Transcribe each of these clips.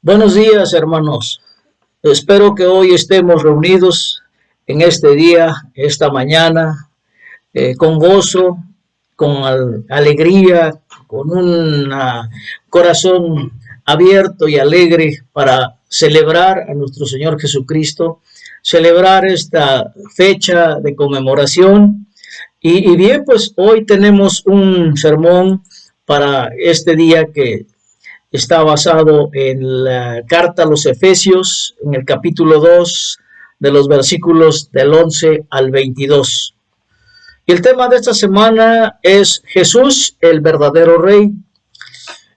Buenos días, hermanos. Espero que hoy estemos reunidos en este día, esta mañana, con gozo, con alegría, con un corazón abierto y alegre para celebrar a nuestro Señor Jesucristo, celebrar esta fecha de conmemoración. Y bien, pues hoy tenemos un sermón para este día que está basado en la carta a los Efesios, en el capítulo 2, de los versículos del 11 al 22. Y el tema de esta semana es Jesús, el verdadero Rey.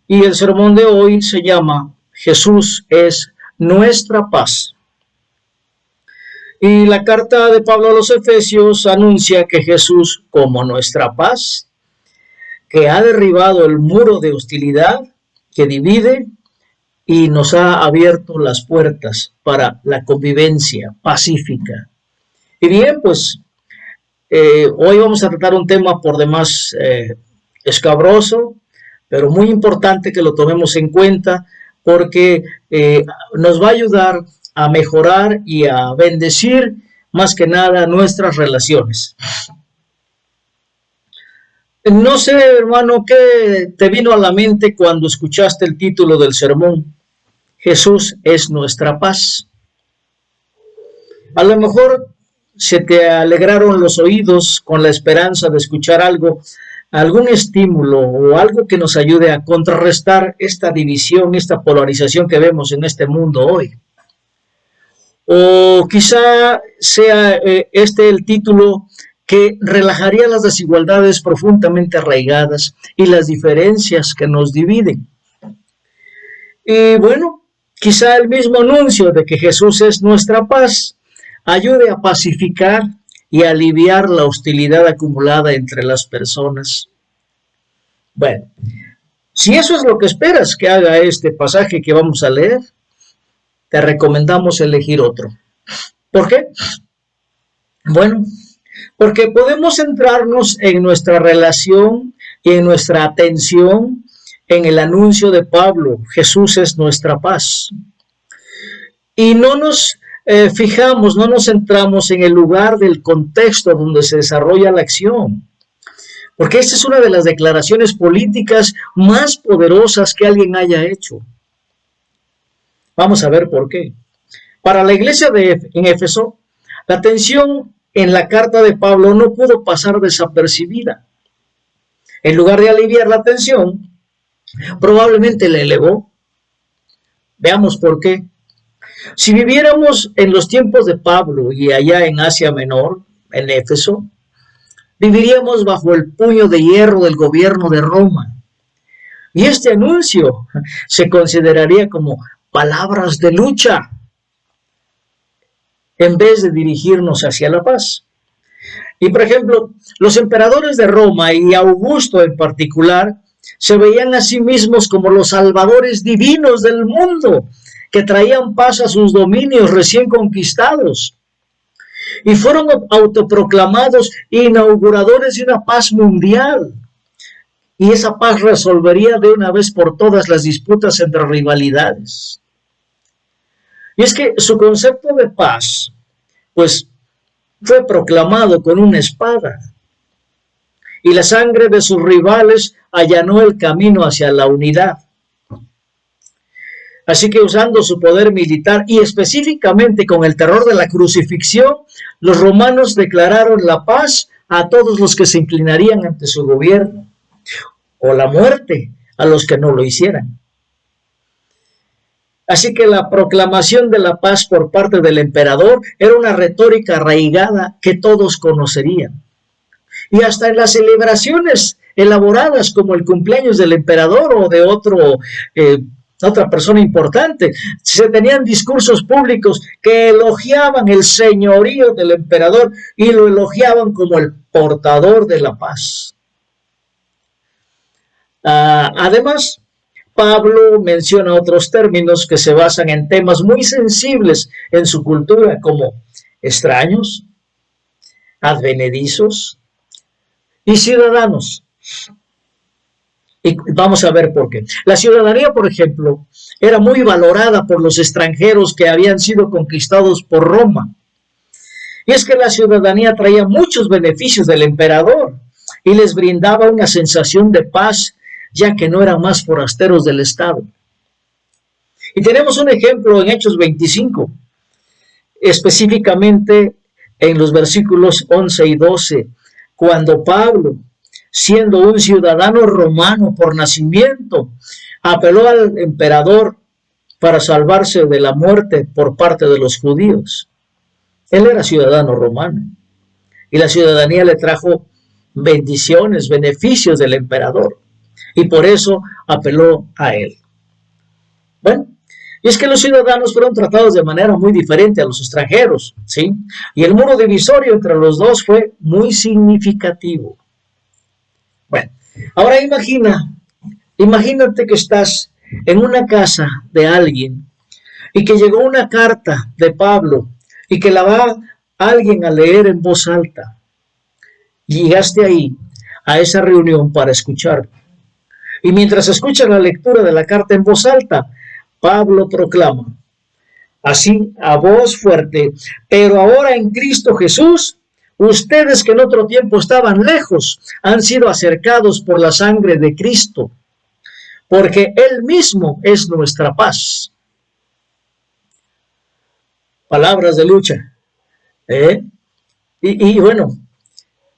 Y el sermón de hoy se llama Jesús es nuestra paz. Y la carta de Pablo a los Efesios anuncia que Jesús, como nuestra paz, que ha derribado el muro de hostilidad que divide y nos ha abierto las puertas para la convivencia pacífica. Y bien, pues hoy vamos a tratar un tema por demás escabroso, pero muy importante que lo tomemos en cuenta porque nos va a ayudar a mejorar y a bendecir más que nada nuestras relaciones. No sé, hermano, qué te vino a la mente cuando escuchaste el título del sermón. Jesús es nuestra paz. A lo mejor se te alegraron los oídos con la esperanza de escuchar algo, algún estímulo o algo que nos ayude a contrarrestar esta división, esta polarización que vemos en este mundo hoy. O quizá sea este el título que relajaría las desigualdades profundamente arraigadas y las diferencias que nos dividen. Y bueno, quizá el mismo anuncio de que Jesús es nuestra paz ayude a pacificar y aliviar la hostilidad acumulada entre las personas. Bueno, si eso es lo que esperas que haga este pasaje que vamos a leer, te recomendamos elegir otro. ¿Por qué? Bueno, porque podemos centrarnos en nuestra relación y en nuestra atención en el anuncio de Pablo, Jesús es nuestra paz. Y no nos fijamos, no nos centramos en el lugar del contexto donde se desarrolla la acción. Porque esta es una de las declaraciones políticas más poderosas que alguien haya hecho. Vamos a ver por qué. Para la iglesia en Éfeso, la tensión en la carta de Pablo no pudo pasar desapercibida. En lugar de aliviar la tensión, probablemente la elevó. Veamos por qué. Si viviéramos en los tiempos de Pablo y allá en Asia Menor, en Éfeso, viviríamos bajo el puño de hierro del gobierno de Roma. Y este anuncio se consideraría como palabras de lucha en vez de dirigirnos hacia la paz. Y por ejemplo, los emperadores de Roma y Augusto en particular se veían a sí mismos como los salvadores divinos del mundo, que traían paz a sus dominios recién conquistados. Y fueron autoproclamados inauguradores de una paz mundial. Y esa paz resolvería de una vez por todas las disputas entre rivalidades. Y es que su concepto de paz, pues, fue proclamado con una espada. Y la sangre de sus rivales allanó el camino hacia la unidad. Así que usando su poder militar y específicamente con el terror de la crucifixión, los romanos declararon la paz a todos los que se inclinarían ante su gobierno, o la muerte a los que no lo hicieran. Así que la proclamación de la paz por parte del emperador era una retórica arraigada que todos conocerían. Y hasta en las celebraciones elaboradas como el cumpleaños del emperador o de otra persona importante, se tenían discursos públicos que elogiaban el señorío del emperador y lo elogiaban como el portador de la paz. Además, Pablo menciona otros términos que se basan en temas muy sensibles en su cultura, como extraños, advenedizos y ciudadanos. Y vamos a ver por qué. La ciudadanía, por ejemplo, era muy valorada por los extranjeros que habían sido conquistados por Roma. Y es que la ciudadanía traía muchos beneficios del emperador y les brindaba una sensación de paz, ya que no eran más forasteros del Estado. Y tenemos un ejemplo en Hechos 25, específicamente en los versículos 11 y 12, cuando Pablo, siendo un ciudadano romano por nacimiento, apeló al emperador para salvarse de la muerte por parte de los judíos. Él era ciudadano romano y la ciudadanía le trajo bendiciones, beneficios del emperador, y por eso apeló a él. Bueno, y es que los ciudadanos fueron tratados de manera muy diferente a los extranjeros, ¿sí? Y el muro divisorio entre los dos fue muy significativo. Bueno, ahora imagínate que estás en una casa de alguien y que llegó una carta de Pablo y que la va alguien a leer en voz alta. Y llegaste ahí, a esa reunión para escuchar. Y mientras escuchas la lectura de la carta en voz alta, Pablo proclama, así a voz fuerte, pero ahora en Cristo Jesús, ustedes que en otro tiempo estaban lejos, han sido acercados por la sangre de Cristo, porque Él mismo es nuestra paz. Palabras de lucha. Y bueno,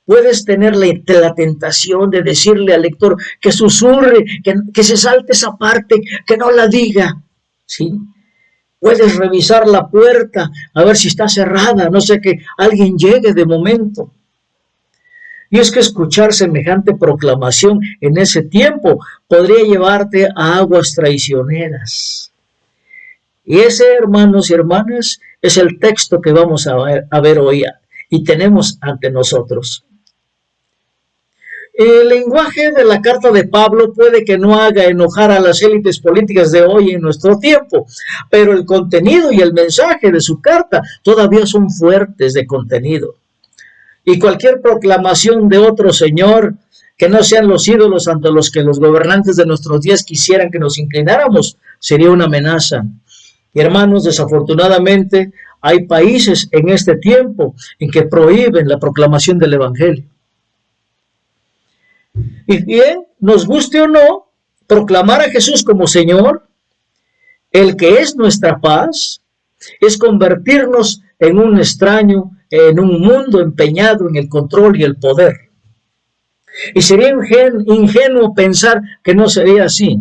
puedes tener la tentación de decirle al lector que susurre, que se salte esa parte, que no la diga, ¿sí? Puedes revisar la puerta a ver si está cerrada, no sé, que alguien llegue de momento. Y es que escuchar semejante proclamación en ese tiempo podría llevarte a aguas traicioneras. Y ese, hermanos y hermanas, es el texto que vamos a ver hoy y tenemos ante nosotros. El lenguaje de la carta de Pablo puede que no haga enojar a las élites políticas de hoy en nuestro tiempo, pero el contenido y el mensaje de su carta todavía son fuertes de contenido. Y cualquier proclamación de otro señor que no sean los ídolos ante los que los gobernantes de nuestros días quisieran que nos inclináramos sería una amenaza. Y hermanos, desafortunadamente hay países en este tiempo en que prohíben la proclamación del evangelio. Y bien, nos guste o no, proclamar a Jesús como Señor, el que es nuestra paz, es convertirnos en un extraño, en un mundo empeñado en el control y el poder. Y sería ingenuo pensar que no sería así.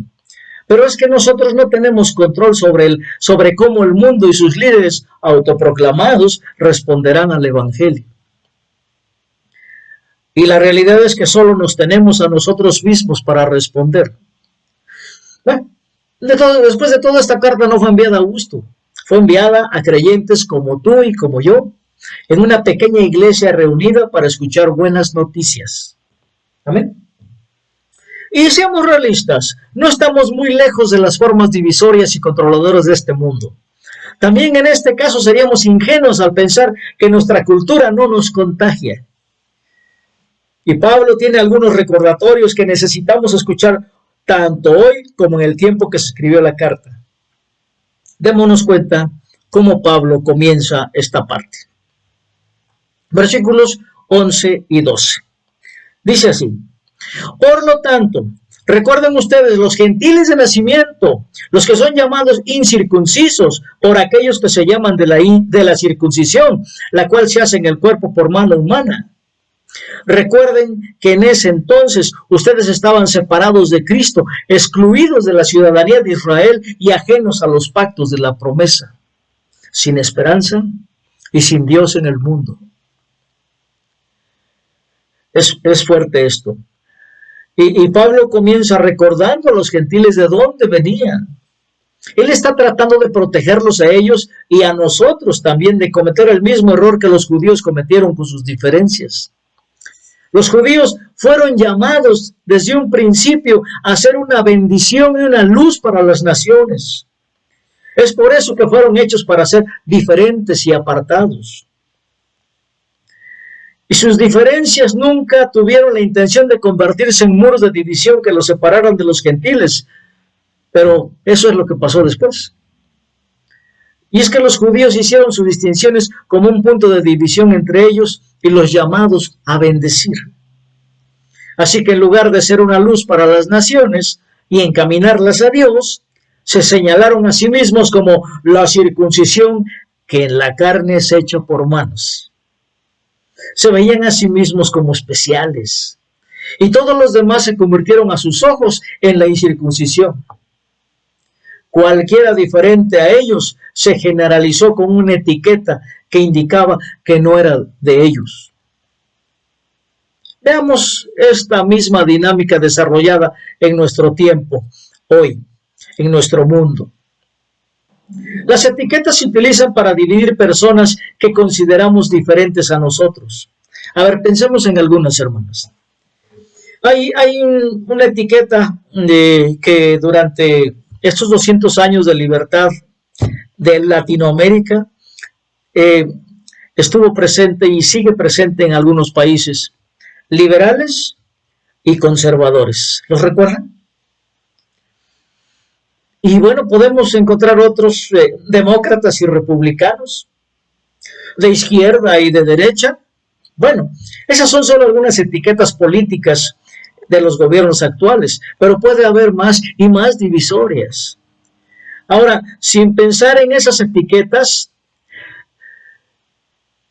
Pero es que nosotros no tenemos control sobre cómo el mundo y sus líderes autoproclamados responderán al evangelio. Y la realidad es que solo nos tenemos a nosotros mismos para responder. Bueno, después de todo, esta carta no fue enviada a gusto. Fue enviada a creyentes como tú y como yo, en una pequeña iglesia reunida para escuchar buenas noticias. Amén. Y seamos realistas, no estamos muy lejos de las formas divisorias y controladoras de este mundo. También en este caso seríamos ingenuos al pensar que nuestra cultura no nos contagia. Y Pablo tiene algunos recordatorios que necesitamos escuchar tanto hoy como en el tiempo que se escribió la carta. Démonos cuenta cómo Pablo comienza esta parte. Versículos 11 y 12. Dice así: por lo tanto, recuerden ustedes los gentiles de nacimiento, los que son llamados incircuncisos por aquellos que se llaman de la circuncisión, la cual se hace en el cuerpo por mano humana. Recuerden que en ese entonces ustedes estaban separados de Cristo, excluidos de la ciudadanía de Israel y ajenos a los pactos de la promesa, sin esperanza y sin Dios en el mundo. Es fuerte esto. Y Pablo comienza recordando a los gentiles de dónde venían. Él está tratando de protegerlos a ellos y a nosotros también de cometer el mismo error que los judíos cometieron con sus diferencias. Los judíos fueron llamados desde un principio a ser una bendición y una luz para las naciones. Es por eso que fueron hechos para ser diferentes y apartados. Y sus diferencias nunca tuvieron la intención de convertirse en muros de división que los separaran de los gentiles. Pero eso es lo que pasó después. Y es que los judíos hicieron sus distinciones como un punto de división entre ellos y los llamados a bendecir. Así que en lugar de ser una luz para las naciones y encaminarlas a Dios, se señalaron a sí mismos como la circuncisión que en la carne es hecha por manos. Se veían a sí mismos como especiales, y todos los demás se convirtieron a sus ojos en la incircuncisión. Cualquiera diferente a ellos se generalizó con una etiqueta que indicaba que no era de ellos. Veamos esta misma dinámica desarrollada en nuestro tiempo, hoy, en nuestro mundo. Las etiquetas se utilizan para dividir personas que consideramos diferentes a nosotros. A ver, pensemos en algunas, hermanas. Hay una etiqueta que durante estos 200 años de libertad de Latinoamérica estuvo presente y sigue presente en algunos países: liberales y conservadores. ¿Los recuerdan? Y bueno, podemos encontrar otros demócratas y republicanos, de izquierda y de derecha. Bueno, esas son solo algunas etiquetas políticas de los gobiernos actuales, pero puede haber más y más divisorias. Ahora, sin pensar en esas etiquetas,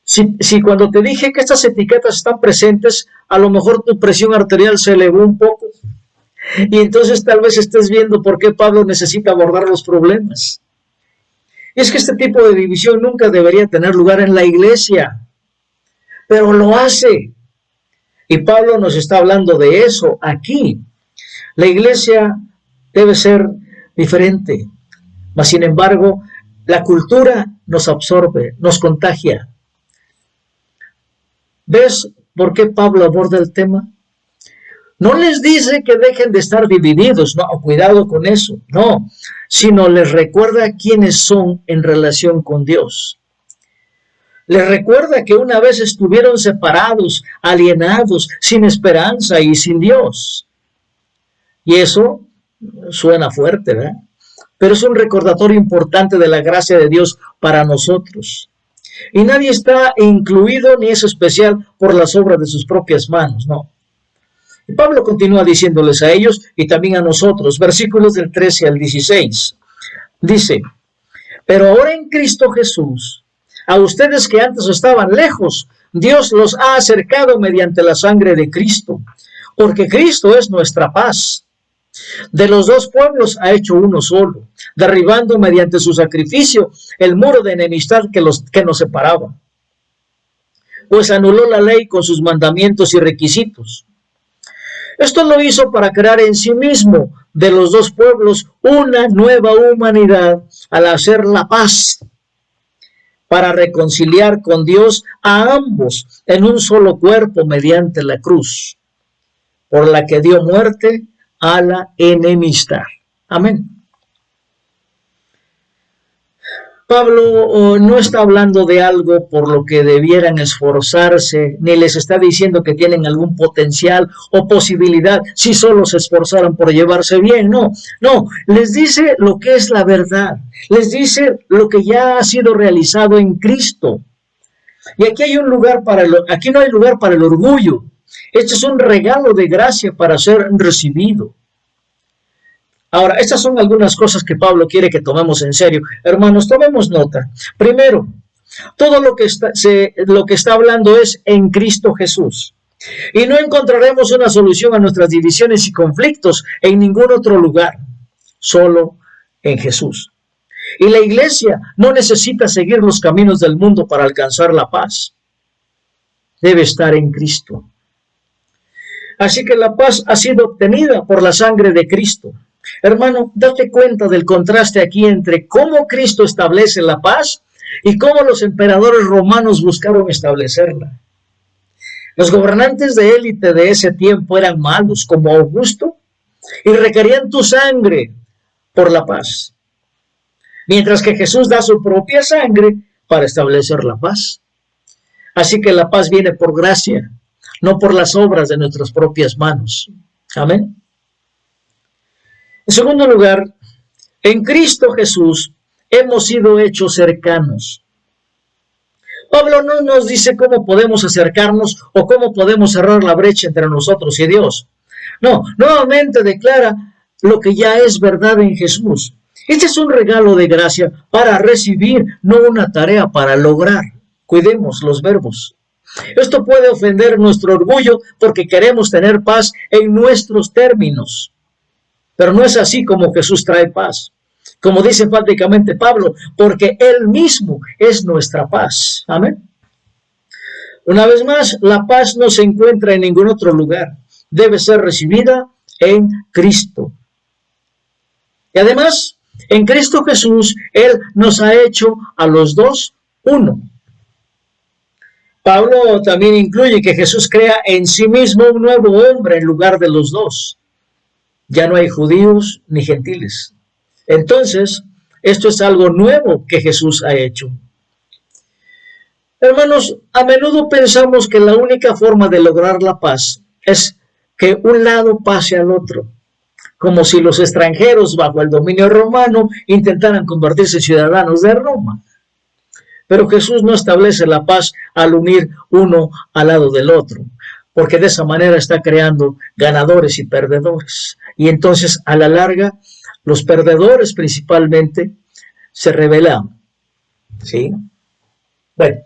si cuando te dije que estas etiquetas están presentes, a lo mejor tu presión arterial se elevó un poco, y entonces tal vez estés viendo por qué Pablo necesita abordar los problemas. Y es que este tipo de división nunca debería tener lugar en la iglesia, pero lo hace. Y Pablo nos está hablando de eso aquí. La iglesia debe ser diferente, mas sin embargo, la cultura nos absorbe, nos contagia. ¿Ves por qué Pablo aborda el tema? No les dice que dejen de estar divididos, no, cuidado con eso, no, sino les recuerda quiénes son en relación con Dios. Les recuerda que una vez estuvieron separados, alienados, sin esperanza y sin Dios. Y eso suena fuerte, ¿verdad? Pero es un recordatorio importante de la gracia de Dios para nosotros. Y nadie está incluido ni es especial por las obras de sus propias manos, no. Y Pablo continúa diciéndoles a ellos y también a nosotros, versículos del 13 al 16. Dice: pero ahora en Cristo Jesús, a ustedes que antes estaban lejos, Dios los ha acercado mediante la sangre de Cristo, porque Cristo es nuestra paz. De los dos pueblos ha hecho uno solo, derribando mediante su sacrificio el muro de enemistad que nos separaba. Pues anuló la ley con sus mandamientos y requisitos. Esto lo hizo para crear en sí mismo de los dos pueblos una nueva humanidad al hacer la paz, para reconciliar con Dios a ambos en un solo cuerpo mediante la cruz, por la que dio muerte a la enemistad. Amén. Pablo no está hablando de algo por lo que debieran esforzarse, ni les está diciendo que tienen algún potencial o posibilidad si solo se esforzaran por llevarse bien. No, les dice lo que es la verdad, les dice lo que ya ha sido realizado en Cristo. Y aquí aquí no hay lugar para el orgullo. Este es un regalo de gracia para ser recibido. Ahora, estas son algunas cosas que Pablo quiere que tomemos en serio. Hermanos, tomemos nota. Primero, todo lo que está hablando es en Cristo Jesús. Y no encontraremos una solución a nuestras divisiones y conflictos en ningún otro lugar, solo en Jesús. Y la iglesia no necesita seguir los caminos del mundo para alcanzar la paz. Debe estar en Cristo. Así que la paz ha sido obtenida por la sangre de Cristo. Hermano, date cuenta del contraste aquí entre cómo Cristo establece la paz y cómo los emperadores romanos buscaron establecerla. Los gobernantes de élite de ese tiempo eran malos, como Augusto, y requerían tu sangre por la paz, mientras que Jesús da su propia sangre para establecer la paz. Así que la paz viene por gracia, no por las obras de nuestras propias manos. Amén. En segundo lugar, en Cristo Jesús hemos sido hechos cercanos. Pablo no nos dice cómo podemos acercarnos o cómo podemos cerrar la brecha entre nosotros y Dios. No, nuevamente declara lo que ya es verdad en Jesús. Este es un regalo de gracia para recibir, no una tarea para lograr. Cuidemos los verbos. Esto puede ofender nuestro orgullo porque queremos tener paz en nuestros términos. Pero no es así como Jesús trae paz. Como dice enfáticamente Pablo, porque Él mismo es nuestra paz. Amén. Una vez más, la paz no se encuentra en ningún otro lugar. Debe ser recibida en Cristo. Y además, en Cristo Jesús, Él nos ha hecho a los dos uno. Pablo también incluye que Jesús crea en sí mismo un nuevo hombre en lugar de los dos. Ya no hay judíos ni gentiles. Entonces, esto es algo nuevo que Jesús ha hecho. Hermanos, a menudo pensamos que la única forma de lograr la paz es que un lado pase al otro, como si los extranjeros bajo el dominio romano intentaran convertirse en ciudadanos de Roma. Pero Jesús no establece la paz al unir uno al lado del otro, porque de esa manera está creando ganadores y perdedores. Y entonces, a la larga, los perdedores principalmente se rebelan. ¿Sí? Bueno,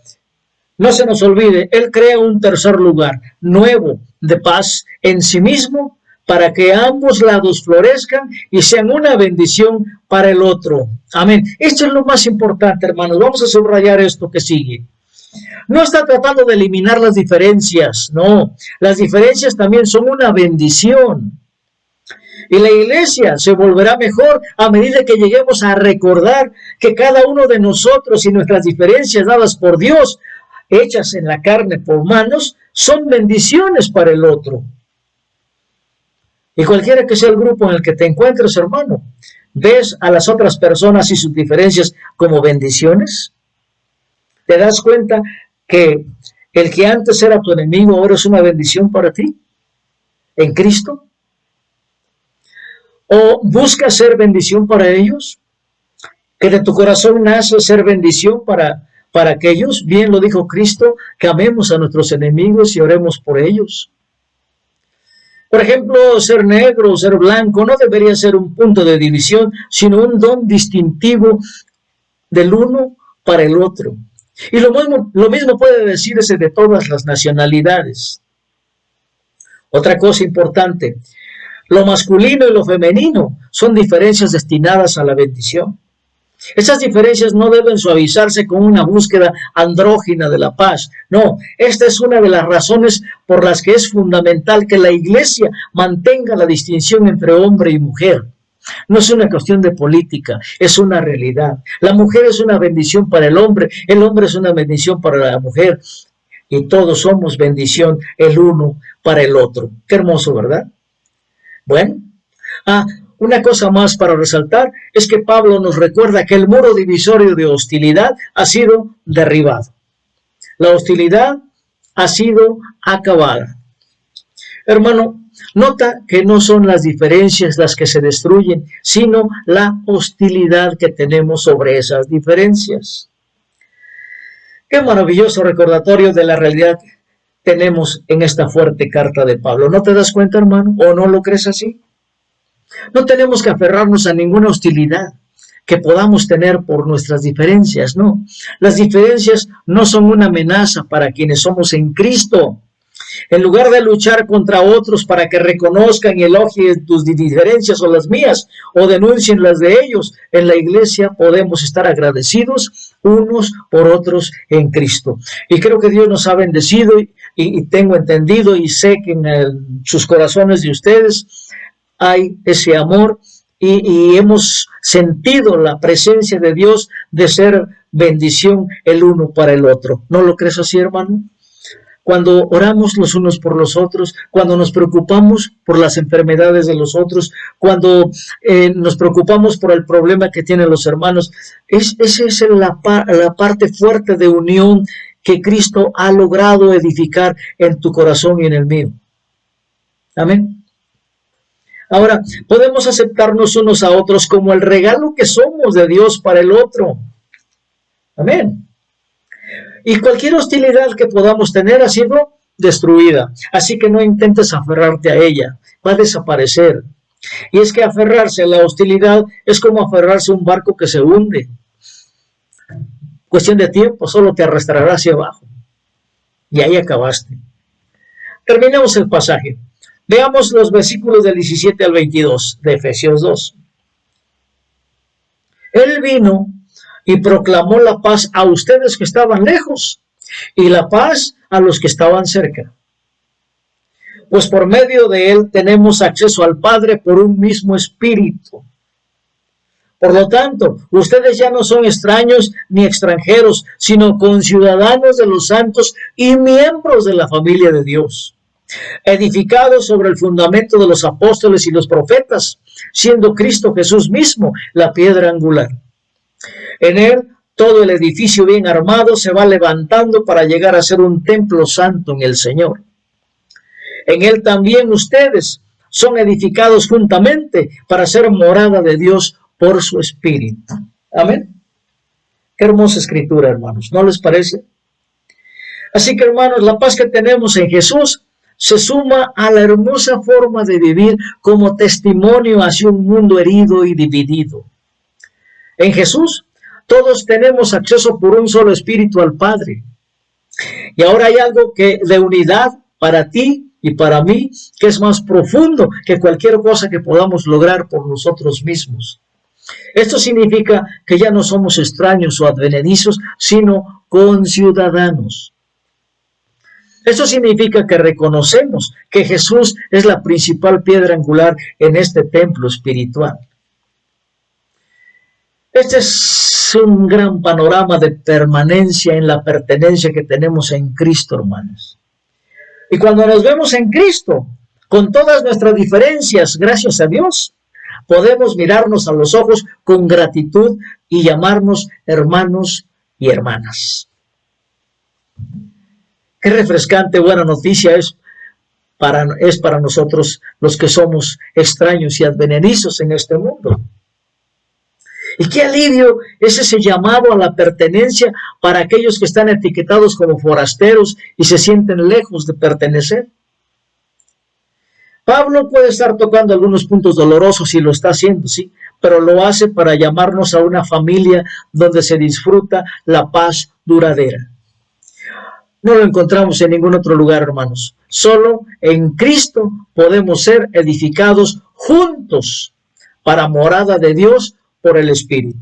no se nos olvide, Él crea un tercer lugar nuevo de paz en sí mismo para que ambos lados florezcan y sean una bendición para el otro. Amén. Esto es lo más importante, hermanos. Vamos a subrayar esto que sigue. No está tratando de eliminar las diferencias, no. Las diferencias también son una bendición. Y la iglesia se volverá mejor a medida que lleguemos a recordar que cada uno de nosotros y nuestras diferencias dadas por Dios, hechas en la carne por manos, son bendiciones para el otro. Y cualquiera que sea el grupo en el que te encuentres, hermano, ¿ves a las otras personas y sus diferencias como bendiciones? ¿Te das cuenta que el que antes era tu enemigo ahora es una bendición para ti? ¿En Cristo? ¿O buscas ser bendición para ellos? ¿Que de tu corazón nace ser bendición para aquellos? Bien lo dijo Cristo, que amemos a nuestros enemigos y oremos por ellos. Por ejemplo, ser negro o ser blanco no debería ser un punto de división, sino un don distintivo del uno para el otro. Y lo mismo puede decirse de todas las nacionalidades. Otra cosa importante, lo masculino y lo femenino son diferencias destinadas a la bendición. Esas diferencias no deben suavizarse con una búsqueda andrógina de la paz. No, esta es una de las razones por las que es fundamental que la iglesia mantenga la distinción entre hombre y mujer. No es una cuestión de política, es una realidad. La mujer es una bendición para el hombre es una bendición para la mujer. Y todos somos bendición el uno para el otro. Qué hermoso, ¿verdad? Bueno, una cosa más para resaltar es que Pablo nos recuerda que el muro divisorio de hostilidad ha sido derribado. La hostilidad ha sido acabada. Hermano, nota que no son las diferencias las que se destruyen, sino la hostilidad que tenemos sobre esas diferencias. Qué maravilloso recordatorio de la realidad que tenemos en esta fuerte carta de Pablo. ¿No te das cuenta, hermano? ¿O no lo crees así? No tenemos que aferrarnos a ninguna hostilidad que podamos tener por nuestras diferencias, no. Las diferencias no son una amenaza para quienes somos en Cristo. En lugar de luchar contra otros para que reconozcan y elogien tus diferencias o las mías, o denuncien las de ellos, en la iglesia podemos estar agradecidos unos por otros en Cristo. Y creo que Dios nos ha bendecido y tengo entendido y sé que en sus corazones de ustedes hay ese amor y hemos sentido la presencia de Dios de ser bendición el uno para el otro. ¿No lo crees así, hermano? Cuando oramos los unos por los otros, cuando nos preocupamos por las enfermedades de los otros, cuando nos preocupamos por el problema que tienen los hermanos, esa es la parte fuerte de unión que Cristo ha logrado edificar en tu corazón y en el mío. Amén. Ahora, podemos aceptarnos unos a otros como el regalo que somos de Dios para el otro. Amén. Y cualquier hostilidad que podamos tener ha sido destruida. Así que no intentes aferrarte a ella. Va a desaparecer. Y es que aferrarse a la hostilidad es como aferrarse a un barco que se hunde. Cuestión de tiempo, solo te arrastrará hacia abajo. Y ahí acabaste. Terminemos el pasaje. Veamos los versículos del 17 al 22 de Efesios 2. Él vino y proclamó la paz a ustedes que estaban lejos y la paz a los que estaban cerca. Pues por medio de él tenemos acceso al Padre por un mismo espíritu. Por lo tanto, ustedes ya no son extraños ni extranjeros, sino conciudadanos de los santos y miembros de la familia de Dios, edificados sobre el fundamento de los apóstoles y los profetas, siendo Cristo Jesús mismo la piedra angular. En él, todo el edificio bien armado se va levantando para llegar a ser un templo santo en el Señor. En él también ustedes son edificados juntamente para ser morada de Dios por su Espíritu. Amén. Qué hermosa escritura, hermanos, ¿no les parece? Así que, hermanos, la paz que tenemos en Jesús se suma a la hermosa forma de vivir como testimonio hacia un mundo herido y dividido. En Jesús, todos tenemos acceso por un solo Espíritu al Padre. Y ahora hay algo de unidad para ti y para mí que es más profundo que cualquier cosa que podamos lograr por nosotros mismos. Esto significa que ya no somos extraños o advenedizos, sino conciudadanos. Esto significa que reconocemos que Jesús es la principal piedra angular en este templo espiritual. Este es un gran panorama de permanencia en la pertenencia que tenemos en Cristo, hermanos. Y cuando nos vemos en Cristo, con todas nuestras diferencias, gracias a Dios, podemos mirarnos a los ojos con gratitud y llamarnos hermanos y hermanas. Qué refrescante, buena noticia es para nosotros los que somos extraños y advenedizos en este mundo. Y qué alivio es ese llamado a la pertenencia para aquellos que están etiquetados como forasteros y se sienten lejos de pertenecer. Pablo puede estar tocando algunos puntos dolorosos y lo está haciendo, sí, pero lo hace para llamarnos a una familia donde se disfruta la paz duradera. No lo encontramos en ningún otro lugar, hermanos. Solo en Cristo podemos ser edificados juntos para morada de Dios por el Espíritu.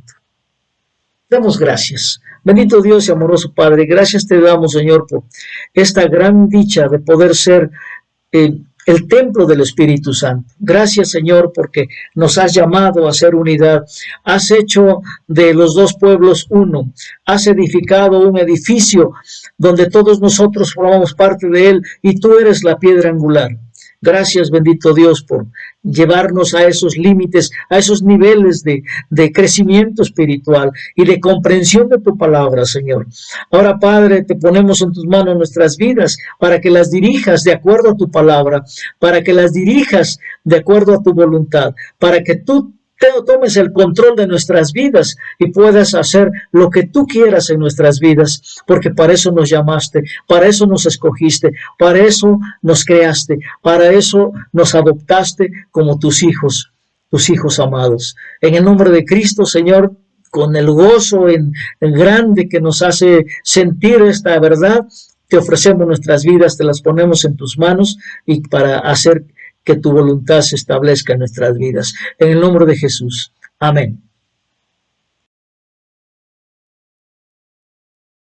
Demos gracias. Bendito Dios y amoroso Padre, gracias te damos, Señor, por esta gran dicha de poder ser el templo del Espíritu Santo. Gracias, Señor, porque nos has llamado a hacer unidad. Has hecho de los dos pueblos uno. Has edificado un edificio donde todos nosotros formamos parte de él y tú eres la piedra angular. Gracias, bendito Dios, por llevarnos a esos límites, a esos niveles de crecimiento espiritual y de comprensión de tu palabra, Señor. Ahora, Padre, te ponemos en tus manos nuestras vidas para que las dirijas de acuerdo a tu palabra, para que las dirijas de acuerdo a tu voluntad, para que tú tomes el control de nuestras vidas y puedas hacer lo que tú quieras en nuestras vidas, porque para eso nos llamaste, para eso nos escogiste, para eso nos creaste, para eso nos adoptaste como tus hijos amados. En el nombre de Cristo, Señor, con el gozo en grande que nos hace sentir esta verdad, te ofrecemos nuestras vidas, te las ponemos en tus manos y para hacer que tu voluntad se establezca en nuestras vidas. En el nombre de Jesús. Amén.